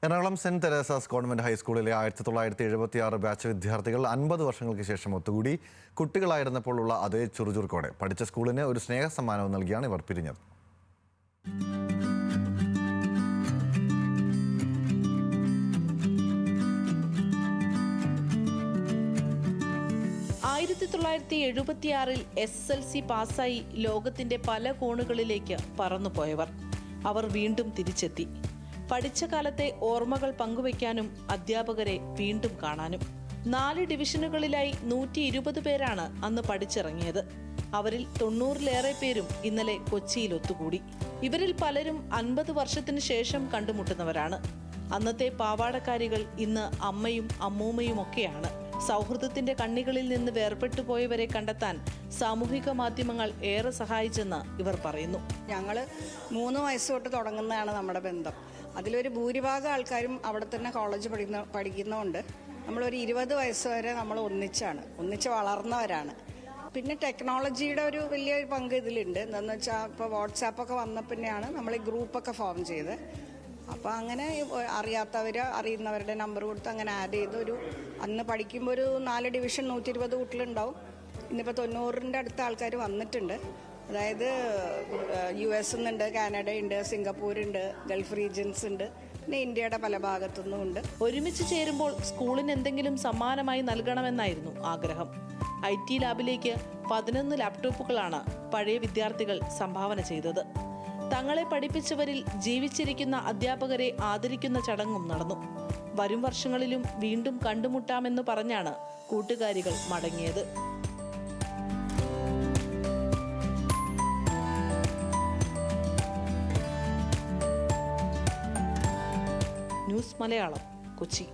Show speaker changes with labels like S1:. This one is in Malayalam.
S1: എറണാകുളം സെന്റ് തെരേസാസ് ഗവൺമെന്റ് ഹൈസ്കൂളിലെ 1976 ബാച്ച് വിദ്യാർത്ഥികൾ 50 വർഷങ്ങൾക്ക് ശേഷം ഒത്തുകൂടി. കുട്ടികളായിരുന്നപ്പോൾ ഉള്ള അതേ ചുറുചുറുക്കോടെ പഠിച്ച സ്കൂളിന് ഒരു സ്നേഹസമ്മാനവും നൽകിയാണ് ഇവർ പിരിഞ്ഞത്.
S2: SSLC പാസ്സായി ലോകത്തിന്റെ പല കോണുകളിലേക്ക് പറന്നുപോയവർ. അവർ വീണ്ടും തിരിച്ചെത്തി. പഠിച്ച കാലത്തെ ഓർമ്മകൾ പങ്കുവയ്ക്കാനും അധ്യാപകരെ വീണ്ടും കാണാനും. 4 ഡിവിഷനുകളിലായി 120 പേരാണ് അന്ന് പഠിച്ചിറങ്ങിയത്. അവരിൽ 90-ലേറെ പേരും ഇന്നലെ കൊച്ചിയിൽ ഒത്തുകൂടി. ഇവരിൽ പലരും 50 വർഷത്തിനു ശേഷം കണ്ടുമുട്ടുന്നവരാണ്. അന്നത്തെ പാവാടക്കാരികൾ ഇന്ന് അമ്മയും അമ്മൂമ്മയും ഒക്കെയാണ്. സൗഹൃദത്തിന്റെ കണ്ണികളിൽ നിന്ന് വേർപെട്ടു പോയവരെ കണ്ടെത്താൻ സാമൂഹിക മാധ്യമങ്ങൾ ഏറെ സഹായിച്ചെന്ന് ഇവർ പറയുന്നു.
S3: ഞങ്ങൾ 3 വയസ്സ് തൊട്ട് തുടങ്ങുന്നതാണ് നമ്മുടെ ബന്ധം. അതിലൊരു ഭൂരിഭാഗം ആൾക്കാരും അവിടെ തന്നെ കോളേജ് പഠിക്കുന്നതുകൊണ്ട് നമ്മളൊരു 20 വയസ്സ് വരെ നമ്മൾ ഒന്നിച്ച് വളർന്നവരാണ്. പിന്നെ ടെക്നോളജിയുടെ ഒരു വലിയൊരു പങ്ക് ഇതിലുണ്ട്. എന്താണെന്ന് വെച്ചാൽ ഇപ്പോൾ വാട്സാപ്പൊക്കെ വന്ന പിന്നെയാണ് നമ്മൾ ഈ ഗ്രൂപ്പൊക്കെ ഫോം ചെയ്ത്. അപ്പോൾ അങ്ങനെ അറിയുന്നവരുടെ നമ്പർ കൊടുത്ത് അങ്ങനെ ആഡ് ചെയ്ത് അന്ന് പഠിക്കുമ്പോൾ ഒരു 4 ഡിവിഷൻ 120 കുട്ടികളുണ്ടാവും. ഇന്നിപ്പോൾ 90-ന്റെ അടുത്ത ആൾക്കാർ വന്നിട്ടുണ്ട്. അതായത് US ഉണ്ട്, കാനഡയുണ്ട്, സിംഗപ്പൂരുണ്ട്, ഗൾഫ് റീജിയൻസ് ഉണ്ട്, പിന്നെ ഇന്ത്യയുടെ പല ഭാഗത്തുനിന്നും ഉണ്ട്.
S2: ഒരുമിച്ച് ചേരുമ്പോൾ സ്കൂളിന് എന്തെങ്കിലും സമ്മാനമായി നൽകണമെന്നായിരുന്നു ആഗ്രഹം. IT ലാബിലേക്ക് 11 ലാപ്ടോപ്പുകളാണ് പഴയ വിദ്യാർത്ഥികൾ സംഭാവന ചെയ്തത്. തങ്ങളെ പഠിപ്പിച്ചവരിൽ ജീവിച്ചിരിക്കുന്ന അധ്യാപകരെ ആദരിക്കുന്ന ചടങ്ങും നടന്നു. വരും വർഷങ്ങളിലും വീണ്ടും കണ്ടുമുട്ടാമെന്ന് പറഞ്ഞാണ് കൂട്ടുകാരികൾ മടങ്ങിയത്. ന്യൂസ് മലയാളം, കൊച്ചി.